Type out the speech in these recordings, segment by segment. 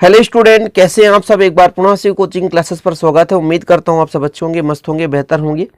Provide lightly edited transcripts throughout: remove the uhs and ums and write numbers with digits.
Hello student, कैसे हैं आप सब। एक बार पुनः से कोचिंग क्लासेस पर स्वागत है। उम्मीद करता हूं आप सब अच्छे होंगे, मस्त होंगे, बेहतर होंगे।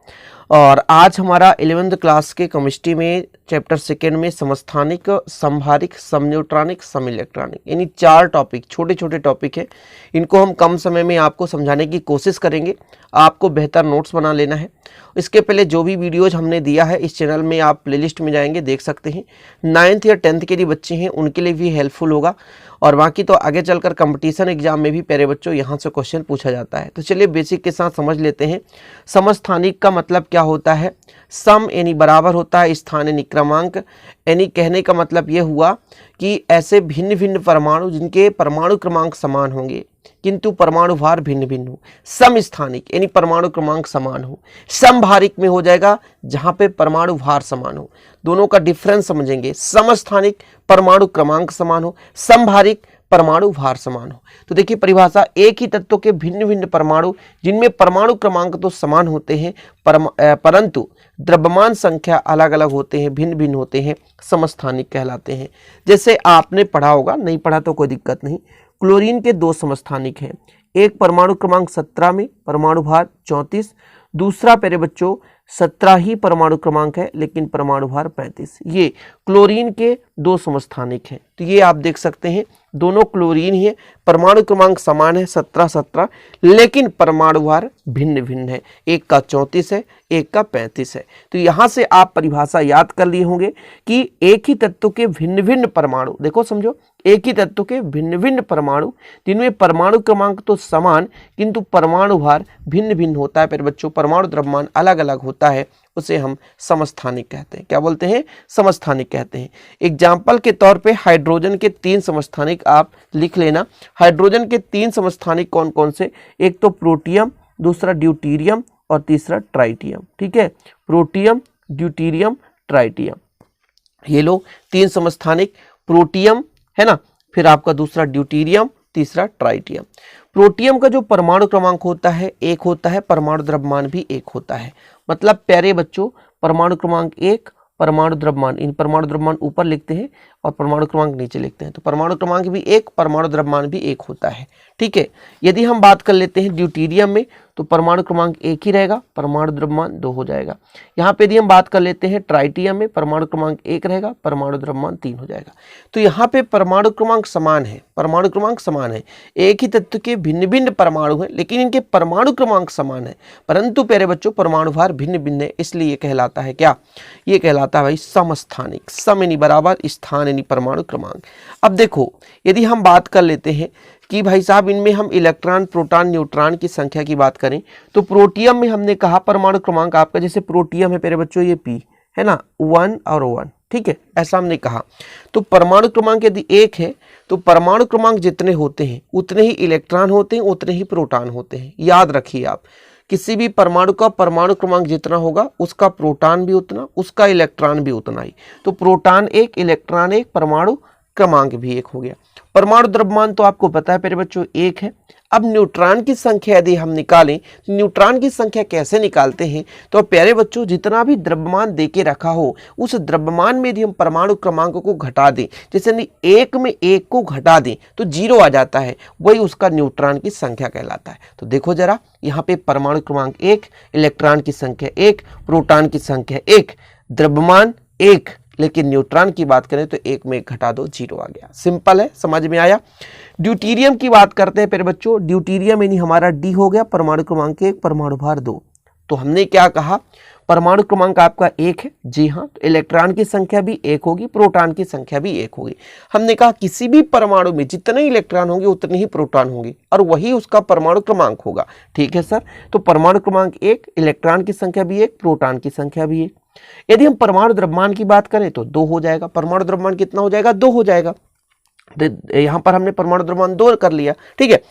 और आज हमारा 11th क्लास के केमिस्ट्री में चैप्टर सेकेंड में समस्थानिक, समभारिक, समन्यूट्रॉनिक, सम इलेक्ट्रॉनिक, यानी 4 टॉपिक, छोटे छोटे टॉपिक है। इनको हम कम समय में आपको समझाने की कोशिश करेंगे। आपको बेहतर नोट्स बना लेना है। इसके पहले जो भी वीडियोज हमने दिया है इस चैनल में, आप प्लेलिस्ट में जाएंगे देख सकते हैं। 9th या 10th के लिए बच्चे हैं उनके लिए भी हेल्पफुल होगा। और बाकी तो आगे चलकर कंपटीशन एग्जाम में भी प्यारे बच्चों यहाँ से क्वेश्चन पूछा जाता है। तो चलिए बेसिक के साथ समझ लेते हैं। समस्थानिक का मतलब क्या होता है। सम यानी बराबर होता है, स्थान यानी क्रमांक, यानी कहने का मतलब ये हुआ कि ऐसे भिन्न भिन्न परमाणु जिनके परमाणु क्रमांक समान होंगे किंतु परमाणु भार भिन्न भिन्न हो। समस्थानिक यानी परमाणु क्रमांक समान हो। समभारिक में हो जाएगा जहां पे परमाणु भार समान हो। दोनों का डिफरेंस समझेंगे। समस्थानिक परमाणु क्रमांक समान हो, समभारिक परमाणु भार समान हो। तो देखिए परिभाषा, एक ही तत्व के भिन्न भिन्न परमाणु जिनमें परमाणु क्रमांक तो समान होते हैं परंतु द्रव्यमान संख्या अलग अलग होते हैं, भिन्न भिन्न होते हैं, समस्थानिक कहलाते हैं। जैसे आपने पढ़ा होगा, नहीं पढ़ा तो कोई दिक्कत नहीं। क्लोरीन के 2 समस्थानिक हैं। एक परमाणु क्रमांक 17 में परमाणु भार 34, दूसरा प्यारे बच्चों 17 ही परमाणु क्रमांक है लेकिन परमाणु भार 35। ये क्लोरीन के 2 समस्थानिक हैं। तो ये आप देख सकते हैं दोनों क्लोरीन ही है, परमाणु क्रमांक समान है 17-17, लेकिन परमाणु भार भिन्न भिन्न है। एक का 34 है, एक का 35 है। तो यहाँ से आप परिभाषा याद कर लिए होंगे कि एक ही तत्व के भिन्न भिन्न परमाणु, देखो समझो, एक ही तत्व के भिन्न भिन्न परमाणु जिनमें परमाणु क्रमांक तो समान किंतु परमाणु भार भिन्न भिन्न होता है। फिर बच्चों परमाणु द्रव्यमान अलग अलग होता है, उसे हम समस्थानिक कहते हैं। क्या बोलते हैं? समस्थानिक कहते हैं। एग्जाम्पल के तौर पे हाइड्रोजन के 3 समस्थानिक आप लिख लेना। हाइड्रोजन के 3 समस्थानिक कौन कौन से? एक तो प्रोटियम, दूसरा ड्यूटीरियम और तीसरा ट्राइटियम। ठीक है, प्रोटियम, ड्यूटीरियम, ट्राइटियम, ये लो 3 समस्थानिक। प्रोटियम है ना, फिर आपका दूसरा ड्यूटीरियम, तीसरा ट्राइटियम। प्रोटियम का जो परमाणु क्रमांक होता है 1 होता है, परमाणु द्रव्यमान भी 1 होता है। मतलब प्यारे बच्चों परमाणु क्रमांक 1, परमाणु द्रव्यमान, इन परमाणु द्रव्यमान ऊपर लिखते हैं और परमाणु क्रमांक नीचे लिखते हैं। तो परमाणु क्रमांक भी 1, परमाणु द्रव्यमान भी 1 होता है। ठीक है, यदि हम बात कर लेते हैं ड्यूटीरियम में तो परमाणु क्रमांक 1 ही रहेगा, परमाणु द्रव्यमान 2 हो जाएगा। यहाँ पे यदि हम बात कर लेते हैं ट्राइटियम में, परमाणु क्रमांक 1 रहेगा, परमाणु द्रव्यमान 3 हो जाएगा। तो यहाँ पे परमाणु क्रमांक समान है, परमाणु क्रमांक समान है। एक ही तत्व के भिन्न भिन्न परमाणु हैं लेकिन इनके परमाणु क्रमांक समान है, परंतु प्यारे बच्चों परमाणु भार भिन्न भिन्न है, इसलिए ये कहलाता है क्या? ये कहलाता है भाई समस्थानिक। सम यानी बराबर, स्थान यानी परमाणु क्रमांक। अब देखो यदि हम बात कर लेते हैं कि भाई साहब इनमें हम इलेक्ट्रॉन, प्रोटॉन, न्यूट्रॉन की संख्या की बात करें तो प्रोटियम में हमने कहा परमाणु क्रमांक आपका, जैसे प्रोटियम है प्यारे बच्चों ये P है ना, 1 और 1, ठीक है, ऐसा हमने कहा। तो परमाणु क्रमांक यदि 1 है तो परमाणु क्रमांक जितने होते हैं उतने ही इलेक्ट्रॉन होते हैं, उतने ही प्रोटॉन होते हैं। याद रखिए आप, किसी भी परमाणु का परमाणु क्रमांक जितना होगा उसका प्रोटॉन भी उतना, उसका इलेक्ट्रॉन भी उतना ही। तो प्रोटॉन 1, इलेक्ट्रॉन 1, परमाणु क्रमांक भी 1 हो गया। परमाणु द्रव्यमान तो आपको पता है प्यारे बच्चों 1 है। अब न्यूट्रॉन की संख्या यदि हम निकालें तो न्यूट्रॉन की संख्या कैसे निकालते हैं? तो प्यारे बच्चों जितना भी द्रव्यमान देके रखा हो उस द्रव्यमान में यदि हम परमाणु क्रमांक को घटा दें, जैसे 1 में 1 को घटा दें तो 0 आ जाता है, वही उसका न्यूट्रॉन की संख्या कहलाता है। तो देखो जरा, यहाँ पे परमाणु क्रमांक 1, इलेक्ट्रॉन की संख्या 1, प्रोटॉन की संख्या 1, द्रव्यमान 1, लेकिन न्यूट्रॉन की बात करें तो 1 में 1 घटा दो, 0 आ गया। सिंपल है, समझ में आया। ड्यूटीरियम की बात करते हैं प्यारे बच्चों। ड्यूटीरियम यानी हमारा D हो गया, परमाणु क्रमांक 1, परमाणु भार 2। तो हमने क्या कहा, परमाणु क्रमांक आपका 1 है, जी हाँ, तो इलेक्ट्रॉन की संख्या भी 1 होगी, प्रोटॉन की संख्या भी 1 होगी। हमने कहा किसी भी परमाणु में जितने इलेक्ट्रॉन होंगे उतने ही प्रोटॉन होंगे और वही उसका परमाणु क्रमांक होगा। ठीक है सर, तो परमाणु क्रमांक 1, इलेक्ट्रॉन की संख्या भी 1, प्रोटॉन की संख्या भी 1। यदि हम परमाणु द्रव्यमान की बात करें तो 2 हो जाएगा। परमाणु द्रव्यमान कितना हो जाएगा? 2 हो जाएगा। यहां पर हमने परमाणु द्रव्यमान 2 कर लिया, ठीक है।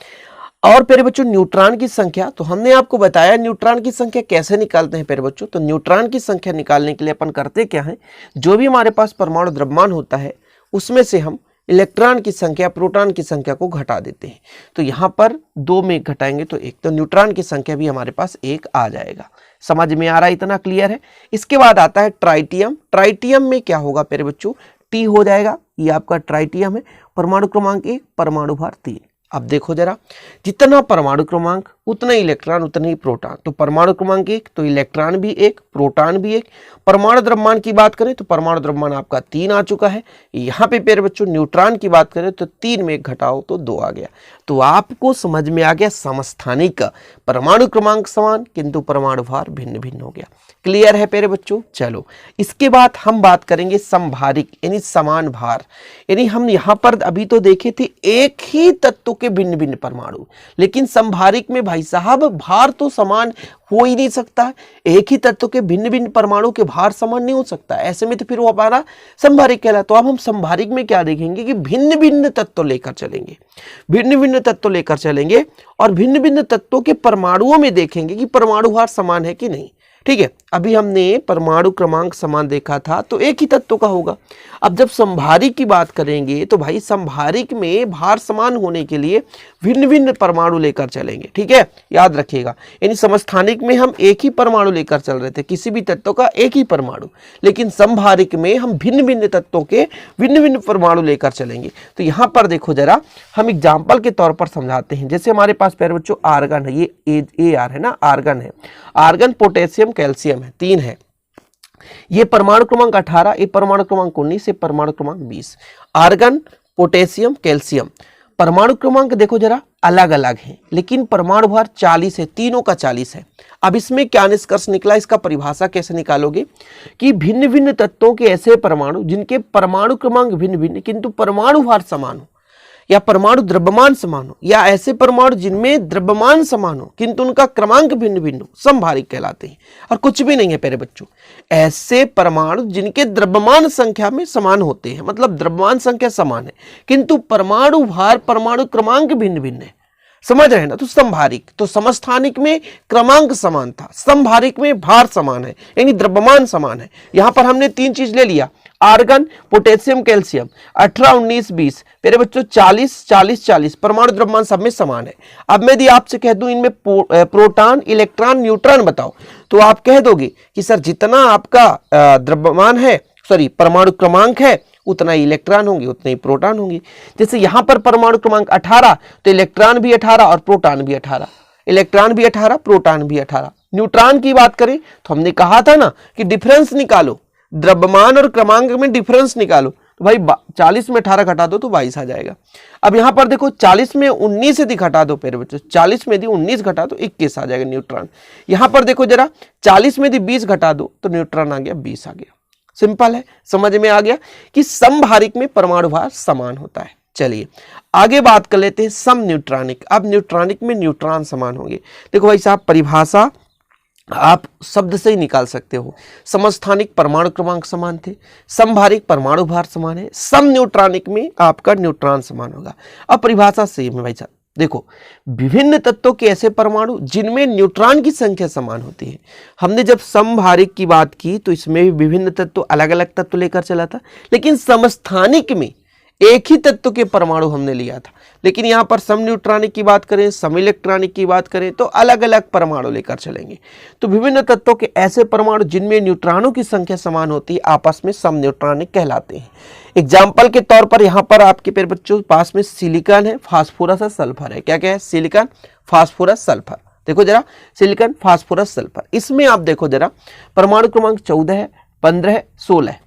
और प्यारे बच्चों न्यूट्रॉन की संख्या, तो हमने आपको बताया न्यूट्रॉन की संख्या कैसे निकालते हैं प्यारे बच्चों। तो न्यूट्रॉन की संख्या निकालने के लिए अपन करते क्या है, जो भी हमारे पास परमाणु द्रव्यमान होता है उसमें से हम इलेक्ट्रॉन की संख्या, प्रोटॉन की संख्या को घटा देते हैं। तो यहाँ पर 2 में 1 घटाएंगे तो 1, तो न्यूट्रॉन की संख्या भी हमारे पास 1 आ जाएगा। समझ में आ रहा है? इतना क्लियर है। इसके बाद आता है ट्राइटियम। ट्राइटियम में क्या होगा प्यारे बच्चों? T हो जाएगा, ये आपका ट्राइटियम है, परमाणु क्रमांक 1, परमाणु भार 3। अब देखो जरा, जितना परमाणु क्रमांक उतना इलेक्ट्रॉन उतना ही प्रोटॉन। तो परमाणु क्रमांक 1 तो इलेक्ट्रॉन भी 1, प्रोटॉन भी 1। परमाणु द्रव्यमान की बात करें तो परमाणु द्रव्यमान आपका 3 आ चुका है। यहाँ पे प्यारे बच्चों न्यूट्रॉन की बात करें तो 3 में 1 घटाओ तो 2 आ गया। तो आपको समझ में आ गया समस्थानिक परमाणु क्रमांक समान किंतु परमाणु भार भिन्न भिन्न हो गया। क्लियर है प्यारे बच्चों। चलो इसके बाद हम बात करेंगे समभारिक यानी समान भार। यानी हम यहाँ पर अभी तो देखे थे एक ही तत्व के भिन्न भिन्न परमाणु, लेकिन समभारिक में भाई साहब भार तो समान हो ही नहीं सकता है। एक ही तत्व के भिन्न भिन्न परमाणु के भार समान नहीं हो सकता, ऐसे में तो फिर वो हमारा समभारिक कहलाता। तो अब हम समभारिक में क्या देखेंगे कि भिन्न भिन्न तत्व लेकर चलेंगे, भिन्न भिन्न तत्व लेकर चलेंगे और भिन्न भिन्न तत्वों के परमाणुओं में देखेंगे कि परमाणु भार समान है कि नहीं। ठीक है, अभी हमने परमाणु क्रमांक समान देखा था तो एक ही तत्व का होगा। अब जब समभारिक की बात करेंगे तो भाई समभारिक में भार समान होने के लिए भिन्न भिन्न परमाणु लेकर चलेंगे। ठीक है, याद रखिएगा। यानी समस्थानिक में हम एक ही परमाणु लेकर चल रहे थे, किसी भी तत्व का एक ही परमाणु, लेकिन समभारिक में हम भिन्न भिन्न तत्वों के भिन्न भिन्न परमाणु लेकर चलेंगे। तो यहाँ पर देखो जरा, हम एग्जाम्पल के तौर पर समझाते हैं। जैसे हमारे पास प्यारे बच्चों आर्गन है, ये AR है ना, आर्गन है। आर्गन, पोटेशियम, कैल्शियम है, 3 है। ये परमाणु क्रमांक 18, ये परमाणु क्रमांक 19, ये परमाणु क्रमांक 20। आर्गन, पोटेशियम, कैल्शियम, परमाणु क्रमांक देखो जरा अलग अलग हैं, लेकिन परमाणु भार 40 है, तीनों का 40 है। अब इसमें क्या निष्कर्ष निकला, इसका परिभाषा कैसे निकालोगे कि भिन्न भिन्न तत्वों के ऐसे परमाणु जिनके परमाणु क्रमांक भिन्न भिन्न किंतु परमाणु भार समान हो, या परमाणु द्रव्यमान समान हो, या ऐसे परमाणु जिनमें द्रव्यमान समान हो किंतु उनका क्रमांक भिन्न भिन्न हो, समभारिक कहलाते हैं। और कुछ भी नहीं है प्यारे बच्चों, ऐसे परमाणु जिनके द्रव्यमान संख्या में समान होते हैं, मतलब द्रव्यमान संख्या समान है किंतु परमाणु भार परमाणु क्रमांक भिन्न भिन्न है। समझ रहे हैं ना। तो समभारिक, तो समस्थानिक में क्रमांक समान था, समभारिक में भार समान है यानी द्रव्यमान समान है। यहां पर हमने 3 चीज ले लिया, आर्गन, पोटेशियम, कैल्शियम, 18, 19, 20। मेरे बच्चों 40, 40, 40 परमाणु द्रव्यमान सब में समान है। अब मैं यदि आपसे कह दूं इनमें प्रोटॉन, इलेक्ट्रॉन, न्यूट्रॉन बताओ, तो आप कह दोगे कि सर जितना आपका द्रव्यमान है, सॉरी परमाणु क्रमांक है, उतना ही इलेक्ट्रॉन होंगे, उतने ही प्रोटॉन होंगे। जैसे यहां पर परमाणु क्रमांक 18 तो इलेक्ट्रॉन भी 18 और प्रोटॉन भी 18, इलेक्ट्रॉन भी 18, प्रोटॉन भी 18। न्यूट्रॉन की बात करें तो हमने कहा था ना कि डिफरेंस निकालो, द्रव्यमान और क्रमांक में डिफरेंस निकालो। तो भाई 40 में 18 घटा दो तो 22 आ जाएगा। अब यहां पर देखो 40 में 19 यदि घटा दो प्यारे बच्चों, 40 में यदि 19 घटा दो 21 आ जाएगा न्यूट्रॉन। यहां पर देखो जरा 40 में यदि 20 घटा दो तो न्यूट्रॉन आ गया 20 आ गया। सिंपल है, समझ में आ गया कि समभारिक में परमाणु भार समान होता है। चलिए आगे बात कर लेते हैं सम न्यूट्रॉनिक। अब न्यूट्रॉनिक में न्यूट्रॉन समान होंगे। देखो भाई साहब परिभाषा आप शब्द से ही निकाल सकते हो। समस्थानिक परमाणु क्रमांक समान थे, समभारिक परमाणु भार समान है, सम न्यूट्रॉनिक में आपका न्यूट्रॉन समान होगा। अब परिभाषा सेम है भाई साहब। देखो विभिन्न तत्वों के ऐसे परमाणु जिनमें न्यूट्रॉन की संख्या समान होती है। हमने जब समभारिक की बात की तो इसमें भी विभिन्न तत्व अलग अलग तत्व लेकर चला था, लेकिन समस्थानिक में एक ही तत्व के परमाणु हमने लिया था। लेकिन यहाँ पर सम न्यूट्रॉनिक की बात करें, सम इलेक्ट्रॉनिक की बात करें तो अलग अलग परमाणु लेकर चलेंगे। तो विभिन्न तत्वों के ऐसे परमाणु जिनमें न्यूट्रॉनों की संख्या समान होती है आपस में सम न्यूट्रॉनिक कहलाते हैं। एग्जाम्पल के तौर पर यहाँ पर आपके प्यारे बच्चों पास में सिलिकॉन है, फास्फोरस है, सल्फर है। क्या क्या है? Silicon, phosphorus, sulphur. देखो जरा सिलिकॉन, फास्फोरस, सल्फर। इसमें आप देखो जरा परमाणु क्रमांक 14 है, 15 है, 16 है।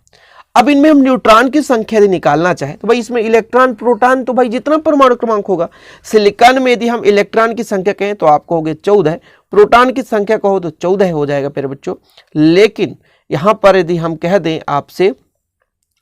अब इनमें हम न्यूट्रॉन की संख्या यदि निकालना चाहें तो भाई इसमें इलेक्ट्रॉन, प्रोटॉन तो भाई जितना परमाणु क्रमांक होगा। सिलिकॉन में यदि हम इलेक्ट्रॉन की संख्या कहें तो आप कहोगे 14 है, प्रोटॉन की संख्या कहो तो 14 हो जाएगा प्यारे बच्चों। लेकिन यहां पर यदि हम कह दें आपसे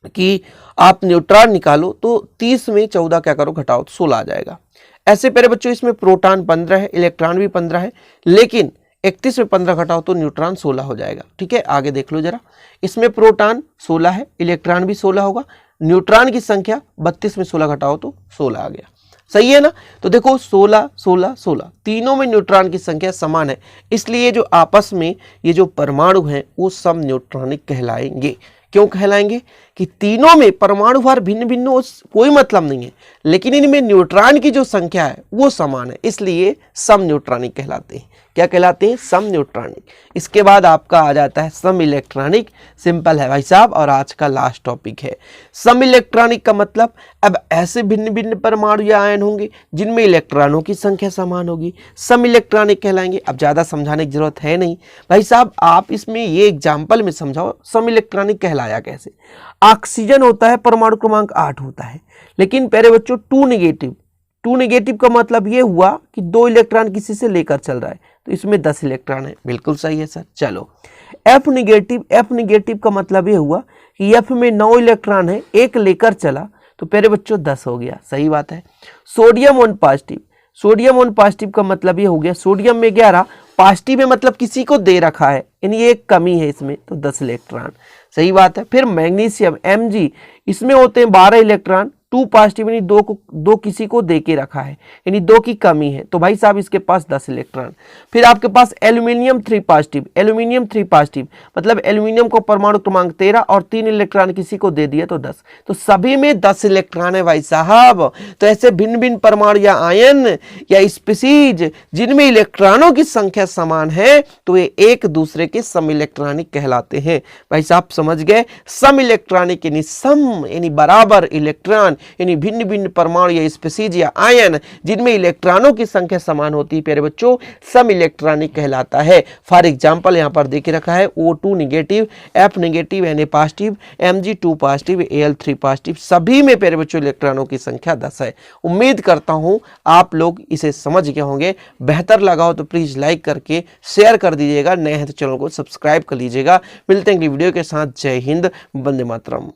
कि आप न्यूट्रॉन निकालो तो 30 में 14 क्या करो घटाओ तो 16 आ जाएगा। ऐसे प्यारे बच्चों इसमें प्रोटॉन 15 है, इलेक्ट्रॉन भी 15 है, लेकिन 31 में 15 घटाओ तो न्यूट्रॉन 16 हो जाएगा। ठीक है, आगे देख लो जरा। इसमें प्रोटॉन 16 है, इलेक्ट्रॉन भी 16 होगा, न्यूट्रॉन की संख्या 32 में 16 घटाओ तो 16 आ गया। सही है ना। तो देखो 16, 16, 16 तीनों में न्यूट्रॉन की संख्या समान है, इसलिए जो आपस में ये जो परमाणु हैं वो सम न्यूट्रॉनिक कहलाएंगे। क्यों कहलाएंगे? कि तीनों में परमाणु भार भिन्न भिन्न हो, कोई मतलब नहीं है, लेकिन इनमें न्यूट्रॉन की जो संख्या है वो समान है, इसलिए सम न्यूट्रॉनिक कहलाते हैं। क्या कहलाते हैं? सम न्यूट्रॉनिक। इसके बाद आपका आ जाता है सम इलेक्ट्रॉनिक। सिंपल है भाई साहब, और आज का लास्ट टॉपिक है सम इलेक्ट्रॉनिक का मतलब, अब ऐसे भिन्न भिन्न परमाणु या आयन होंगे जिनमें इलेक्ट्रॉनों की संख्या समान होगी, सम इलेक्ट्रॉनिक कहलाएंगे। अब ज़्यादा समझाने की जरूरत है नहीं भाई साहब, आप इसमें ये एग्जाम्पल में समझाओ सम इलेक्ट्रॉनिक कहलाया कैसे। ऑक्सीजन होता है परमाणु क्रमांक 8 होता है, लेकिन प्यारे बच्चों 2 नेगेटिव, 2 नेगेटिव का मतलब ये हुआ कि 2 इलेक्ट्रॉन किसी से लेकर चल रहा है, तो इसमें 10 इलेक्ट्रॉन है। बिल्कुल सही है सर। चलो एफ नेगेटिव, एफ नेगेटिव का मतलब ये हुआ कि एफ में 9 इलेक्ट्रॉन है, एक लेकर चला, तो प्यारे बच्चों 10 हो गया। सही बात है। Sodium on positive, sodium on positive का मतलब ये हो गया सोडियम में 11, पॉजिटिव में मतलब किसी को दे रखा है, यानी एक कमी है इसमें, तो 10 इलेक्ट्रॉन। सही बात है। फिर मैग्नीशियम Mg, इसमें होते हैं 12 इलेक्ट्रॉन, 2 पॉजिटिव यानी 2 किसी को दे के रखा है, यानी 2 की कमी है, तो भाई साहब इसके पास 10 इलेक्ट्रॉन। फिर आपके पास एल्यूमिनियम 3 पॉजिटिव, एल्यूमिनियम 3 पॉजिटिव मतलब एल्यूमिनियम को परमाणु क्रमांक 13 और 3 इलेक्ट्रॉन किसी को दे दिया तो 10, तो सभी में 10 इलेक्ट्रॉन है भाई साहब। तो ऐसे भिन्न भिन्न परमाणु या आयन या स्पीसीज जिनमें इलेक्ट्रॉनों की संख्या समान है, तो ये एक दूसरे के सम इलेक्ट्रॉनिक कहलाते हैं। भाई साहब समझ गए? सम इलेक्ट्रॉनिक यानी सम यानी बराबर इलेक्ट्रॉन, यानी भिन्न भिन्न परमाणु या स्पीसीज या आयन जिनमें इलेक्ट्रॉनों की संख्या समान होती है, प्यारे बच्चों सम इलेक्ट्रॉनिक कहलाता है। फॉर एग्जांपल यहां पर देख रखा है O2 negative, F negative Na positive, Mg 2 positive, Al 3 positive, सभी में प्यारे बच्चों इलेक्ट्रॉनों की संख्या 10 है। उम्मीद करता हूं आप लोग इसे समझ गए होंगे। बेहतर लगा हो तो प्लीज लाइक करके शेयर कर दीजिएगा, नए हैं तो चैनल को सब्सक्राइब कर लीजिएगा। मिलते हैं अगली वीडियो के साथ। जय हिंद, वंदे मातरम।